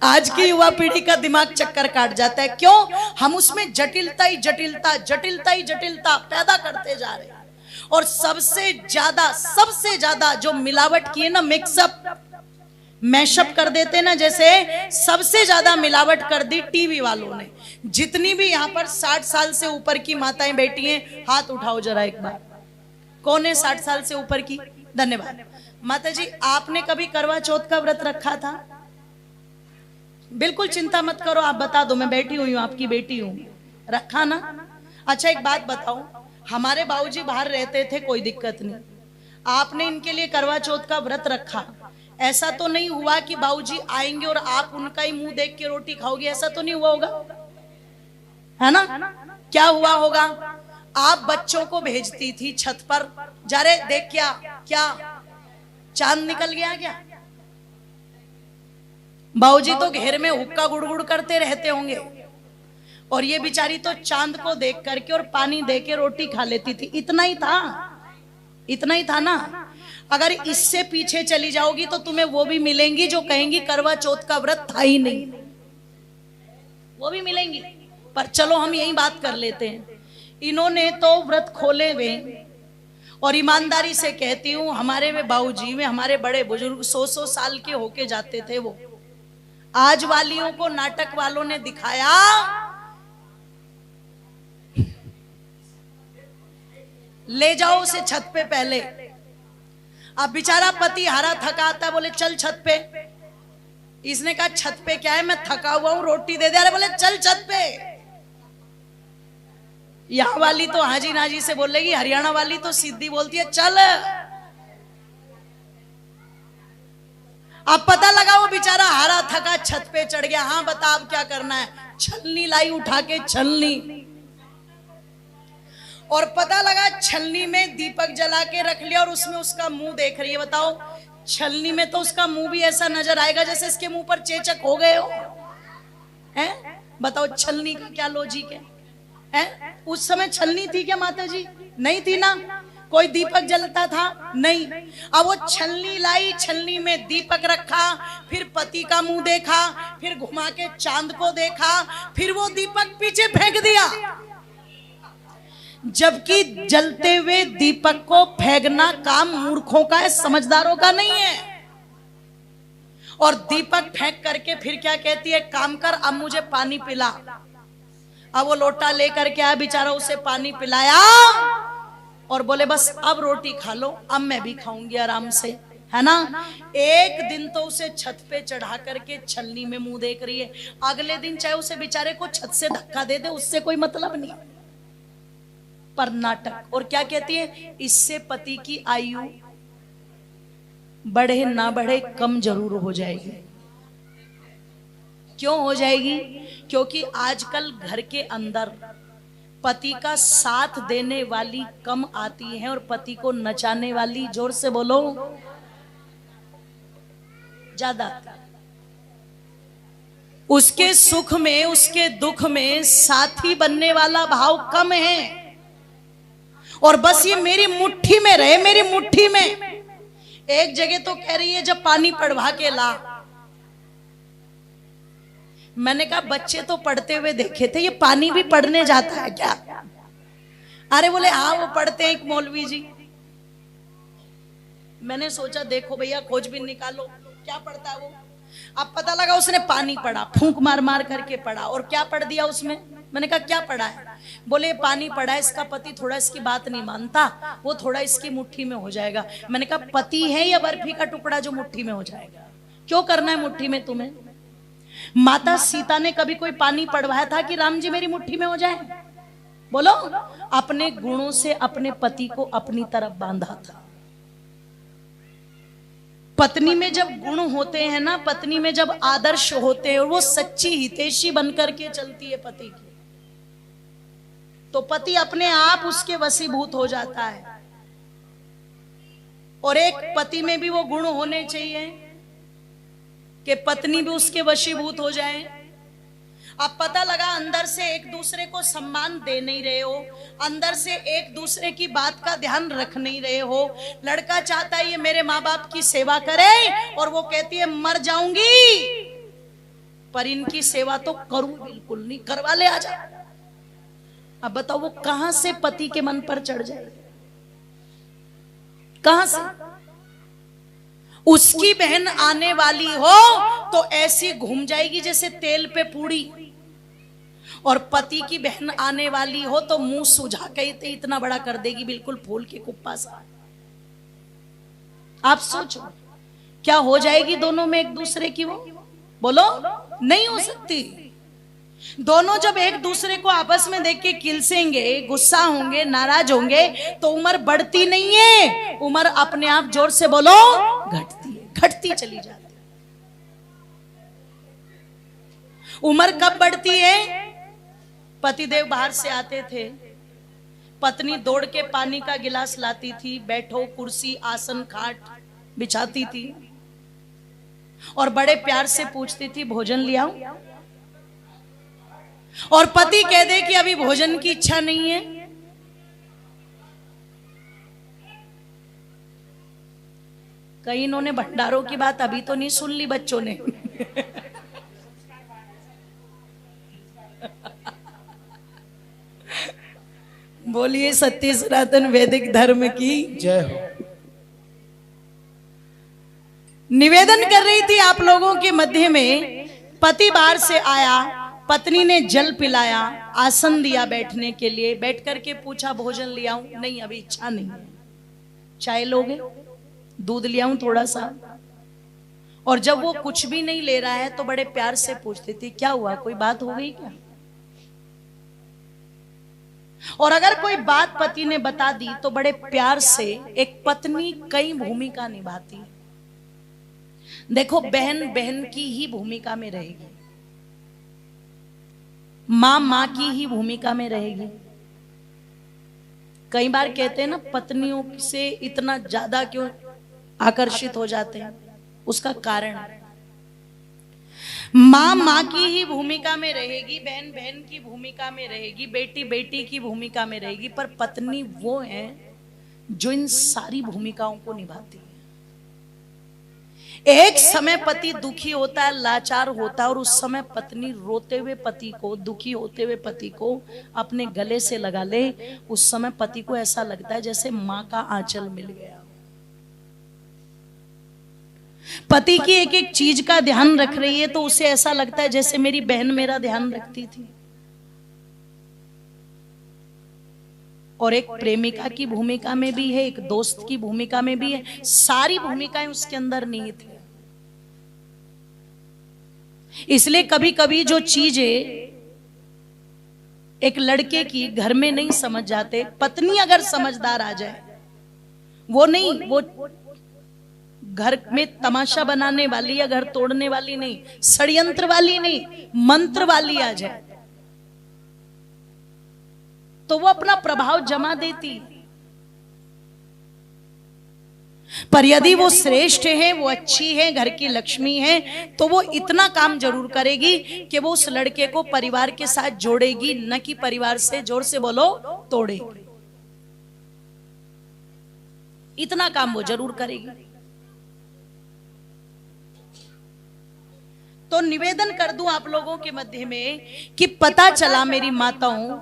आज की युवा पीढ़ी का दिमाग चक्कर काट जाता है। क्यों? हम उसमें जटिलता ही जटिलता, जटिलता ही जटिलता पैदा करते जा रहे हैं। और सबसे ज्यादा जो मिलावट की है ना, मिक्सअप, मैशअप कर देते ना, जैसे सबसे ज्यादा मिलावट कर दी टीवी वालों ने। जितनी भी यहाँ पर 60 साल से ऊपर की माताएं बैठी हैं, हाथ उठाओ जरा एक बार। कौन है 60 साल से ऊपर की? धन्यवाद। माता जी, आपने कभी करवा चौथ का व्रत रखा था? बिल्कुल चिंता मत करो, आप बता दो, मैं बैठी हुई हूँ, आपकी बेटी हूँ। रखा ना? अच्छा एक बात बताओ, हमारे बाबूजी बाहर रहते थे, कोई दिक्कत नहीं, आपने इनके लिए करवा चौथ का व्रत रखा, ऐसा तो नहीं हुआ कि बाबूजी आएंगे और आप उनका ही मुंह देख के रोटी खाओगे? ऐसा तो नहीं हुआ होगा, है ना? क्या हुआ होगा? आप बच्चों को भेजती थी छत पर, जा रे देख, क्या चांद निकल गया क्या? बाबूजी तो घेर में हुक्का गुड़गुड़ करते रहते होंगे, और ये बेचारी तो चांद को देख करके और पानी दे के रोटी खा लेती थी। इतना ही था, इतना ही था ना। अगर इससे पीछे चली जाओगी तो तुम्हें वो भी मिलेंगी जो कहेंगी करवा चौथ का व्रत था ही नहीं, वो भी मिलेंगी। पर चलो हम यही बात कर लेते हैं, इन्होंने तो व्रत खोले हुए, और ईमानदारी से कहती हूँ, हमारे वे बाबूजी में हमारे बड़े बुजुर्ग 100 साल के होके जाते थे। वो आज वालियों को नाटक वालों ने दिखाया, ले जाओ उसे छत पे पहले। अब बेचारा पति हारा थका आता, बोले चल छत पे। इसने कहा छत पे क्या है, मैं थका हुआ हूं, रोटी दे दे। अरे बोले चल छत पे। यहां वाली तो हाजी नाजी से बोलेगी, हरियाणा वाली तो सीधी बोलती है चल। अब पता लगा वो बेचारा हारा थका छत पे चढ़ गया। हाँ बता अब क्या करना है? छलनी लाई उठा के, छलनी, और पता लगा छलनी में दीपक जला के रख लिया और उसमें उसका मुंह देख रही है। बताओ, छलनी में तो उसका मुंह भी ऐसा नजर आएगा जैसे इसके मुंह पर चेचक हो गए हो, हैं? बताओ छलनी का क्या लॉजिक है? हैं? उस समय छलनी थी क्या माता जी? नहीं थी ना। कोई दीपक जलता था? नहीं। अब वो छलनी लाई, छलनी में दीपक रखा, फिर पति का मुंह देखा, फिर घुमा के चांद को देखा, फिर वो दीपक पीछे फेंक दिया। जबकि जलते हुए दीपक को फेंकना काम मूर्खों का है, समझदारों का नहीं है। और दीपक फेंक करके फिर क्या कहती है, काम कर अब मुझे पानी पिला। अब वो लोटा लेकर के आया, बेचारा उसे पानी पिलाया और बोले बस अब रोटी खा लो, अब मैं भी खाऊंगी आराम से, है ना। एक दिन तो उसे छत पे चढ़ा करके छलनी में मुंह देख रही है, अगले दिन चाहे उसे बेचारे को छत से धक्का दे दे, उससे कोई मतलब नहीं, पर नाटक। और क्या कहती है, इससे पति की आयु बढ़े ना बढ़े कम जरूर हो जाएगी। क्यों हो जाएगी? क्योंकि आजकल घर के अंदर पति का साथ देने वाली कम आती है और पति को नचाने वाली, जोर से बोलो, ज्यादा। उसके सुख में, उसके दुख में साथी बनने वाला भाव कम है, और बस ये मेरी मुट्ठी में रहे, मेरी मुट्ठी में। एक जगह तो कह रही है जब पानी पड़वा के ला, मैंने कहा बच्चे तो पढ़ते हुए देखे थे, ये पानी भी पढ़ने जाता है क्या? अरे बोले हाँ वो पढ़ते हैं एक मौलवी जी। मैंने सोचा देखो भैया खोजबीन निकालो, क्या पढ़ता है वो। अब पता लगा उसने पानी पढ़ा, फूंक मार मार करके पढ़ा, और क्या पढ़ दिया उसमें। मैंने कहा क्या पढ़ा है? बोले पानी पढ़ा है, इसका पति थोड़ा इसकी बात नहीं मानता, वो थोड़ा इसकी मुट्ठी में हो जाएगा। मैंने कहा पति है या बर्फी का टुकड़ा जो मुट्ठी में हो जाएगा? क्यों करना है मुट्ठी में तुम्हें? माता सीता ने कभी कोई पानी पढ़वाया था कि राम जी मेरी मुट्ठी में हो जाए? बोलो। अपने गुणों से अपने पति को अपनी तरफ बांधा था। पत्नी में जब गुण होते हैं ना, पत्नी में जब आदर्श होते हैं और वो सच्ची हितैषी बनकर के चलती है पति की, तो पति अपने आप उसके वशीभूत हो जाता है। और एक पति में भी वो गुण होने चाहिए कि पत्नी भी उसके वशीभूत हो जाए। अब पता लगा अंदर से एक दूसरे को सम्मान दे नहीं रहे हो, अंदर से एक दूसरे की बात का ध्यान रख नहीं रहे हो। लड़का चाहता है ये मेरे माँ बाप की सेवा करे, और वो कहती है मर जाऊंगी पर इनकी सेवा तो करूं बिल्कुल नहीं, करवा ले आजा। अब बताओ वो कहां से पति के मन पर चढ़ जाए, कहां से? उसकी बहन आने वाली हो तो ऐसी घूम जाएगी जैसे तेल पे पूड़ी, और पति की बहन आने वाली हो तो मुंह सुझा के इतना बड़ा कर देगी, बिल्कुल फूल के कुप्पा सा। आप सोचो क्या हो जाएगी दोनों में एक दूसरे की, वो बोलो नहीं हो सकती। दोनों जब एक दूसरे को आपस में देख के किलसेंगे, गुस्सा होंगे, नाराज होंगे, तो उम्र बढ़ती नहीं है, उम्र अपने आप जोर से बोलो घटती है, घटती चली जाती है। उम्र कब बढ़ती है? पतिदेव बाहर से आते थे, पत्नी दौड़ के पानी का गिलास लाती थी, बैठो कुर्सी आसन खाट बिछाती थी और बड़े प्यार से पूछती थी भोजन ले आऊं, और पति कह दे कि अभी भोजन की इच्छा नहीं है, कहीं इन्होंने भंडारों की बात अभी तो नहीं सुन ली बच्चों ने। बोलिए सत्य सनातन वैदिक धर्म की जय हो। निवेदन कर रही थी आप लोगों के मध्य में, पति बाहर से आया, पत्नी ने जल पिलाया, आसन दिया बैठने के लिए, बैठ करके पूछा भोजन ले आऊं? नहीं अभी इच्छा नहीं है। चाय लोगे? दूध ले आऊं थोड़ा सा? और जब वो कुछ भी नहीं ले रहा है तो बड़े प्यार से पूछती थी क्या हुआ, कोई बात हो गई क्या? और अगर कोई बात पति ने बता दी तो बड़े प्यार से, एक पत्नी कई भूमिका निभाती है। देखो बहन बहन की ही भूमिका में रहेगी, मां मां की ही भूमिका में रहेगी। कई बार कहते हैं ना पत्नियों से इतना ज्यादा क्यों आकर्षित हो जाते हैं, उसका कारण है मां मां की ही भूमिका में रहेगी, बहन बहन की भूमिका में रहेगी, बेटी बेटी की भूमिका में रहेगी, पर पत्नी वो है जो इन सारी भूमिकाओं को निभाती है। एक समय पति दुखी होता है, लाचार होता है, और उस समय पत्नी रोते हुए पति को, दुखी होते हुए पति को अपने गले से लगा ले, उस समय पति को ऐसा लगता है जैसे मां का आंचल मिल गया। पति की एक एक चीज का ध्यान रख रही है तो उसे ऐसा लगता है जैसे मेरी बहन मेरा ध्यान रखती थी। और एक प्रेमिका की भूमिका में भी है, एक दोस्त की भूमिका में भी है, सारी भूमिकाएं उसके अंदर निहित है। इसलिए कभी कभी जो चीजें एक लड़के की घर में नहीं समझ जाते, पत्नी अगर समझदार आ जाए, वो नहीं, वो घर में तमाशा बनाने वाली या घर तोड़ने वाली नहीं, षड्यंत्र वाली नहीं, मंत्र वाली आ जाए तो वो अपना प्रभाव जमा देती। पर यदि वो श्रेष्ठ है, वो अच्छी है, घर की लक्ष्मी है, तो वो इतना काम जरूर करेगी कि वो उस लड़के को परिवार के साथ जोड़ेगी, न कि परिवार से, जोर से बोलो, तोड़ेगी। इतना काम वो जरूर करेगी। तो निवेदन कर दूं आप लोगों के मध्य में कि पता चला मेरी माताओं,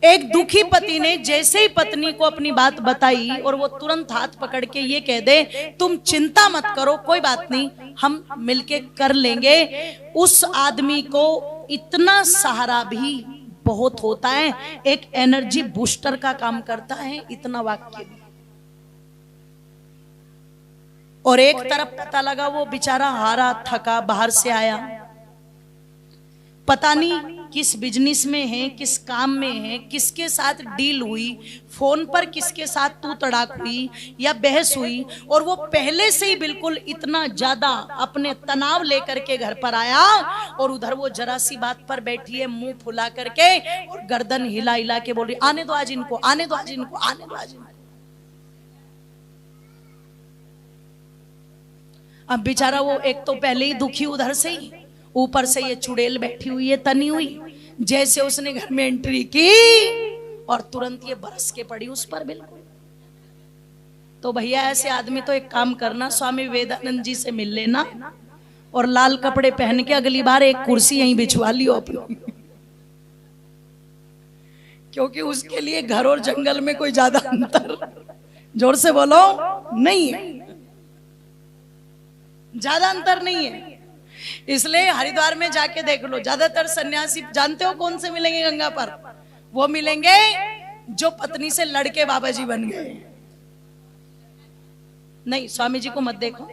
एक दुखी पति ने जैसे ही पत्नी को अपनी बात बताई और वो तुरंत हाथ पकड़ के ये कह दे तुम चिंता मत करो, कोई बात नहीं, हम मिलके कर लेंगे, उस आदमी को इतना सहारा भी बहुत होता है, एक एनर्जी बूस्टर का काम करता है इतना वाक्य भी। और एक तरफ पता लगा वो बेचारा हारा थका बाहर से आया, पता नहीं किस बिजनेस में है, किस काम में है, किसके साथ डील हुई, फोन पर किसके साथ तू तड़ाक हुई या बहस हुई, और वो पहले से ही बिल्कुल इतना ज्यादा अपने तनाव लेकर के घर पर आया, और उधर वो जरा सी बात पर बैठी है मुंह फुला करके और गर्दन हिला हिला के बोल रही आने दो आज इनको, आने दो आज इनको, आने दो आज इनको। अब बेचारा वो एक तो पहले ही दुखी, उधर से ही ऊपर से ये चुड़ैल बैठी हुई है तनी हुई, जैसे उसने घर में एंट्री की और तुरंत ये बरस के पड़ी उस पर बिल्कुल। तो भैया ऐसे आदमी तो एक काम करना, स्वामी विवेकानंद जी से मिल लेना और लाल कपड़े पहन के अगली बार एक कुर्सी यहीं बिछवा लियो अपनी, क्योंकि उसके लिए घर और जंगल में कोई ज्यादा अंतर, जोर से बोलो, नहीं है, ज्यादा अंतर नहीं है। इसलिए हरिद्वार में जाके देख लो, ज्यादातर सन्यासी जानते हो कौन से मिलेंगे गंगा पर? वो मिलेंगे जो पत्नी से लड़के बाबा जी बन गए। नहीं, स्वामी जी को मत देखो,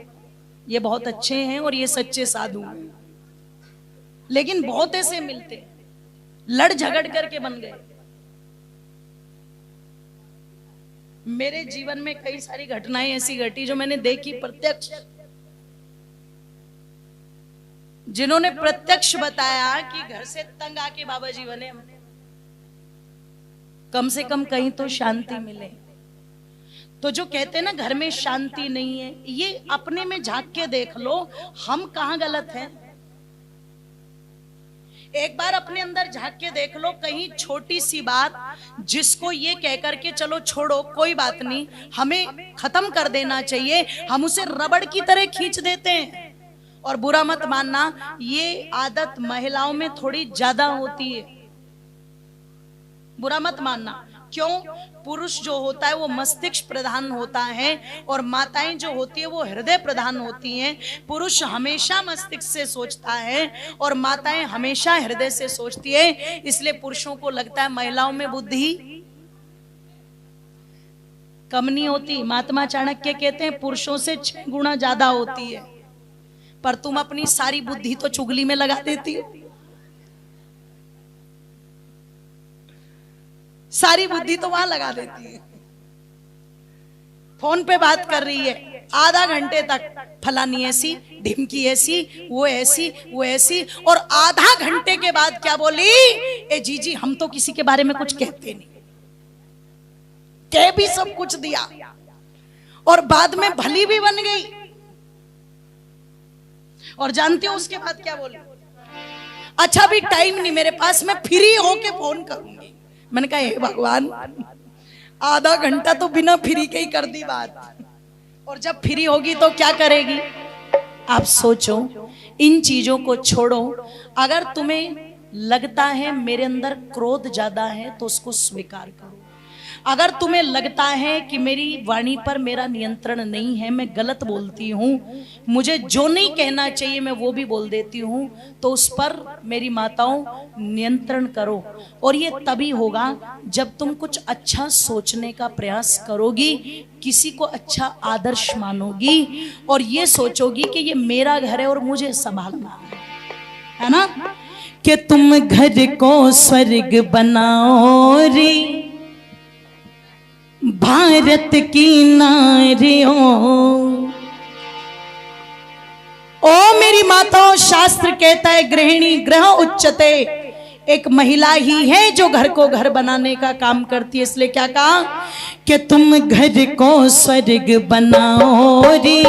ये बहुत अच्छे हैं और ये सच्चे साधु हैं, लेकिन बहुत ऐसे मिलते लड़ झगड़ करके बन गए। मेरे जीवन में कई सारी घटनाएं ऐसी घटी जो मैंने देखी प्रत्यक्ष, जिन्होंने प्रत्यक्ष बताया कि घर से तंग आके बाबा जी बने, कम से कम कहीं तो शांति मिले। तो जो कहते हैं ना घर में शांति नहीं है, ये अपने में झांक के देख लो, हम कहां गलत हैं। एक बार अपने अंदर झांक के देख लो, कहीं छोटी सी बात जिसको ये कह करके चलो छोड़ो कोई बात नहीं, हमें खत्म कर देना चाहिए, हम उसे रबड़ की तरह खींच देते हैं। और बुरा मत मानना, ये आदत महिलाओं में थोड़ी ज्यादा होती है, बुरा मत मानना। क्यों? पुरुष जो होता है वो मस्तिष्क प्रधान होता है और माताएं जो होती है वो हृदय प्रधान होती हैं। पुरुष हमेशा मस्तिष्क से सोचता है और माताएं हमेशा हृदय से सोचती है, इसलिए पुरुषों को लगता है महिलाओं में बुद्धि कम नहीं होती। महात्मा चाणक्य कहते हैं पुरुषों से 6 गुना ज्यादा होती है, पर तुम अपनी सारी बुद्धि तो चुगली में लगा देती हो, सारी बुद्धि तो वहां लगा देती है। फोन पे बात कर रही है आधा घंटे तक, फलानी ऐसी, ढिमकी ऐसी, वो ऐसी, वो ऐसी, और आधा घंटे के बाद क्या बोली? ए जी हम तो किसी के बारे में कुछ कहते नहीं, कह भी सब कुछ दिया और बाद में भली भी बन गई। और जानते हो उसके बाद क्या बोली? अच्छा भी टाइम नहीं मेरे पास, मैं फ्री होके फोन करूंगी। मैंने कहा हे भगवान, आधा घंटा तो बिना फ्री के ही कर दी बात, और जब फ्री होगी तो क्या करेगी? आप सोचो, इन चीजों को छोड़ो। अगर तुम्हें लगता है मेरे अंदर क्रोध ज्यादा है तो उसको स्वीकार करो। अगर तुम्हें लगता है कि मेरी वाणी पर मेरा नियंत्रण नहीं है, मैं गलत बोलती हूँ, मुझे जो नहीं कहना चाहिए मैं वो भी बोल देती हूँ, तो उस पर मेरी माताओं नियंत्रण करो। और ये तभी होगा जब तुम कुछ अच्छा सोचने का प्रयास करोगी, किसी को अच्छा आदर्श मानोगी और ये सोचोगी कि ये मेरा घर है और मुझे संभालना है ना। कि तुम घर को स्वर्ग बनाओ रे भारत की नारियों। ओ मेरी माताओं, शास्त्र कहता है गृहिणी गृह उच्चते, एक महिला ही है जो घर को घर बनाने का काम करती है। इसलिए क्या कहा कि तुम घर को स्वर्ग बनाओ रे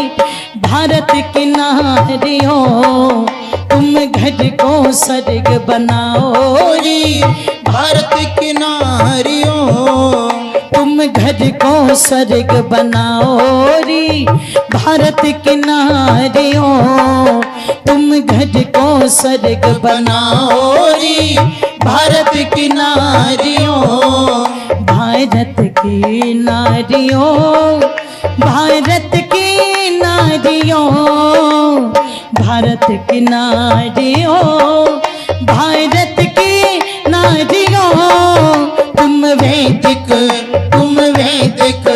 भारत की नारियों। तुम घर को स्वर्ग बनाओ रे भारत की नारियों। तुम घर को स्वर्ग बनाओ रे भारत की नारियों। तुम घर को स्वर्ग बनाओ रे भारत की नारियों। भारत की नारियों, भारत की नारियों, भारत की नारियों, भारत की नारियों। तुम वैदिक, तुम वैदिक,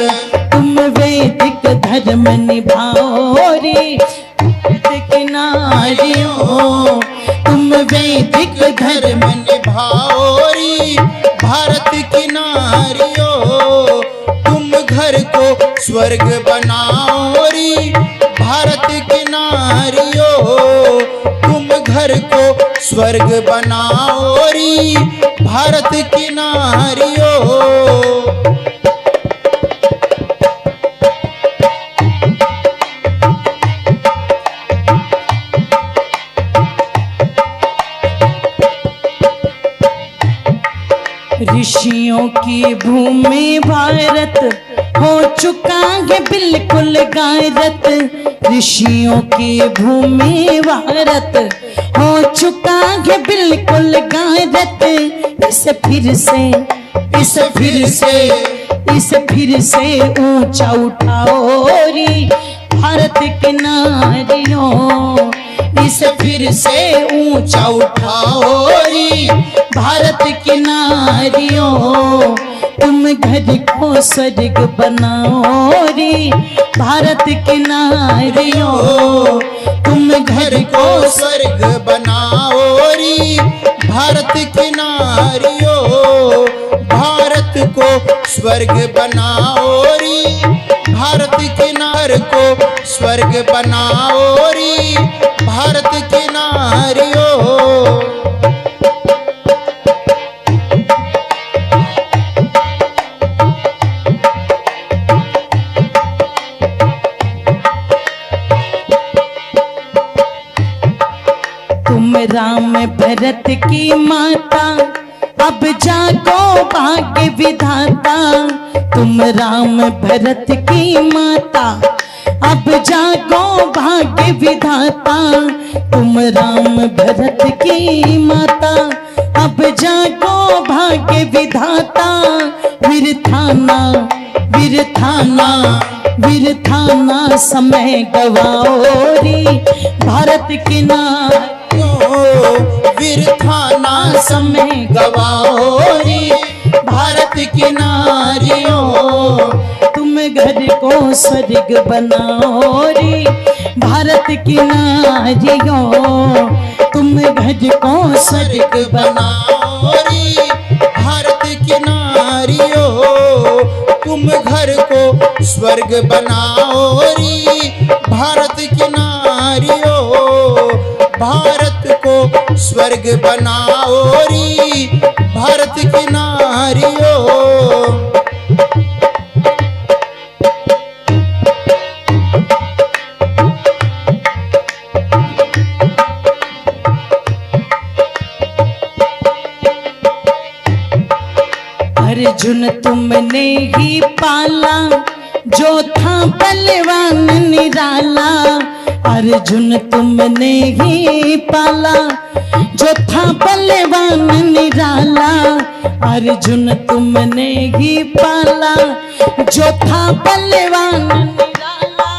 तुम वैदिक धर्म निभाओ रे भारत की नारियों। तुम वैदिक धर्म निभाओ रे भारत की नारियों। तुम घर को स्वर्ग बनाओ रे भारत की नारियों। तुम घर को स्वर्ग बनाओ रे भारत की नारियों। ऋषियों की भूमि भारत, हो चुका है बिल्कुल गारत, ऋषियों की भूमि भारत। हो चुका है बिल्कुल गारत, इसे फिर से ऊंचा उठाओ री भारत की नारियों। इसे फिर से ऊंचा उठाओ री भारत की नारियों। तुम घर को स्वर्ग बनाओ री भारत की नारियों। तुम घर को स्वर्ग बनाओ री भारत की नारियों। भारत को स्वर्ग बनाओ री भारत की नार को स्वर्ग बनाओ री भारत की नारियों। तुम राम भरत की माता, अब जागो भाग्य विधाता। तुम राम भरत की माता, अब जागो भाग्य विधाता। तुम राम भरत की माता, अब जागो भाग्य विधाता। वीरथाना समय गवाओ री भारत की नारियों। वीरथाना समय गवाओ री भारत की नारियों। तुम घर को स्वर्ग बनाओ री भारत की नारियों। तुम घर को स्वर्ग बनाओ री भारत की नारियों। तुम घर को स्वर्ग बनाओ री भारत की नारियों। भारत को स्वर्ग बनाओ री भारत की नारियों। अर्जुन तुमने ही पाला, जो था बलवान निराला। अर्जुन तुमने ही पाला, जो था बलवान निराला। अर्जुन तुमने ही पाला, जो था बलवान निराला।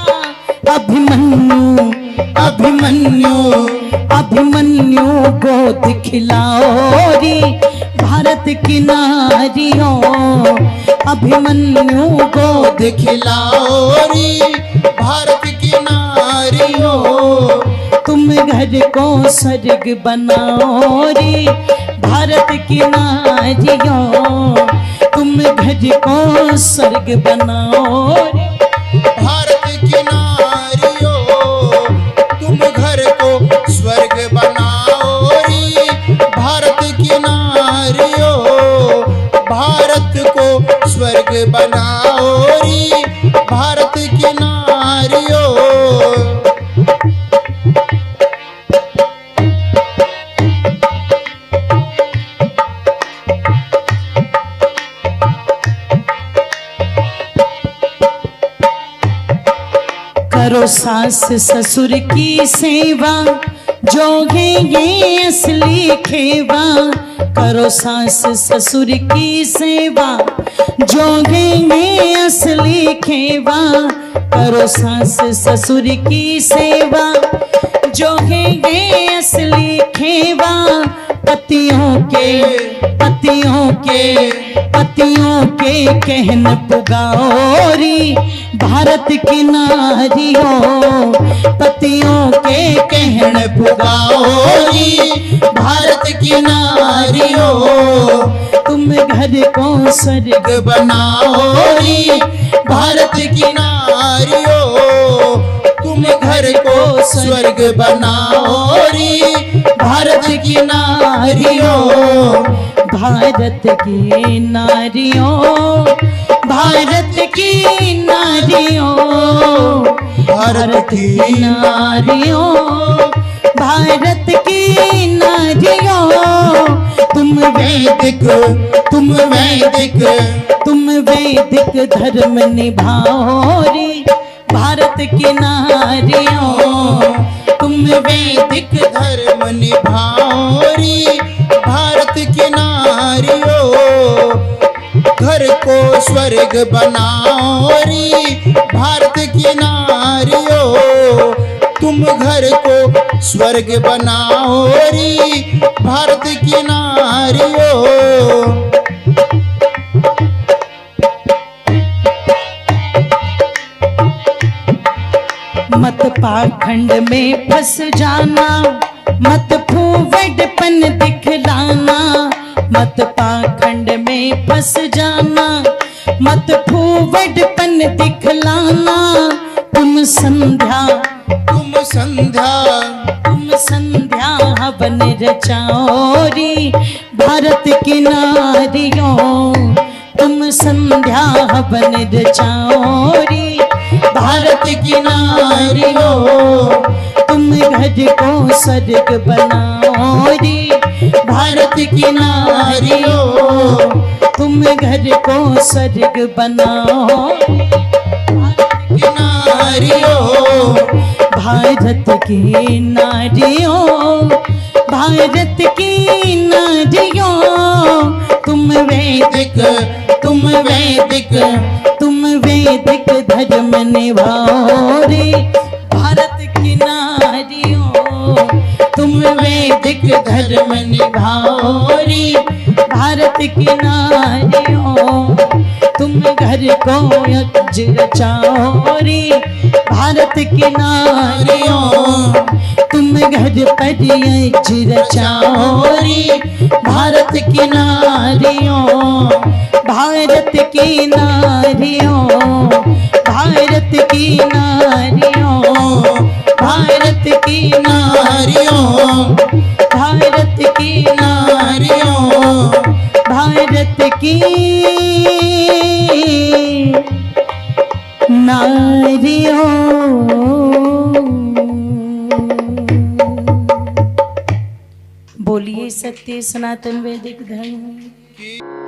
अभिमन्यु गोद खिलाओ री भारत की नारियों। अभिमन्यु गोद खिलाओ री भारत की नारियों। तुम घर को स्वर्ग बनाओ री भारत की नारियों। तुम घर को स्वर्ग बनाओ री भारत की नारियों। तुम घर को स्वर्ग बनाओ री भारत की नारियों। भारत को स्वर्ग बनाओ री भारत की नारियों। करो सास ससुर की सेवा, जो है ये असली खेवा। करो सास ससुर की सेवा, जो है ये असली खेवा। करो सास ससुर की सेवा, जो है ये असली खेवा। पतियों के कहन पुगाओ री भारत की नारियों। पतियों के कहन पुगाओ री भारत की नारियों। तुम घर को स्वर्ग बनाओ री भारत की नारियों। तुम घर को स्वर्ग बनाओ री भारत की नारियों। भारत की नारियों, भारत की नारियों। भारत की नारियों, भारत की नारियों। तुम वैदिक तुम वैदिक तुम वैदिक धर्म निभाओ रे भारत की नारियों। तुम वैदिक धर्म निभाओ रे भारत की नारियों। घर को स्वर्ग बनाओ रे भारत की नारियों। तुम घर को स्वर्ग बनाओ रे भारत की नारियों। मत पाखंड में फंस जाना, मत फूवड़पन दिखलाना। मत पाखंड में फंस जाना, मत फूवड़पन दिखलाना। तुम संध्या हवन रचाओ रे भारत की नारियों। तुम संध्या हवन रचाओ रे भारत की नारियों। तुम घर को स्वर्ग बनाओ रे भारत की नारियों। तुम घर को स्वर्ग बनाओ की नारियों। भारत की नारियों, भारत की नारियों। तुम वैदिक तुम वैदिक तुम वैदिक धर्म निभाओ रे भारत की नारियों। तुम वैदिक धर्म निभाओ रे भारत की नारियों। तुम घर को यज्ञ रचाओ रे भारत की नारियों। तुम घर पर यज्ञ रचाओ रे भारत की नारियों। भारत की नारियों, भारत की नारियों। भारत की नारियों, भारत की नारियों। भारत की नारियों। बोलिए सत्य सनातन वैदिक धर्म।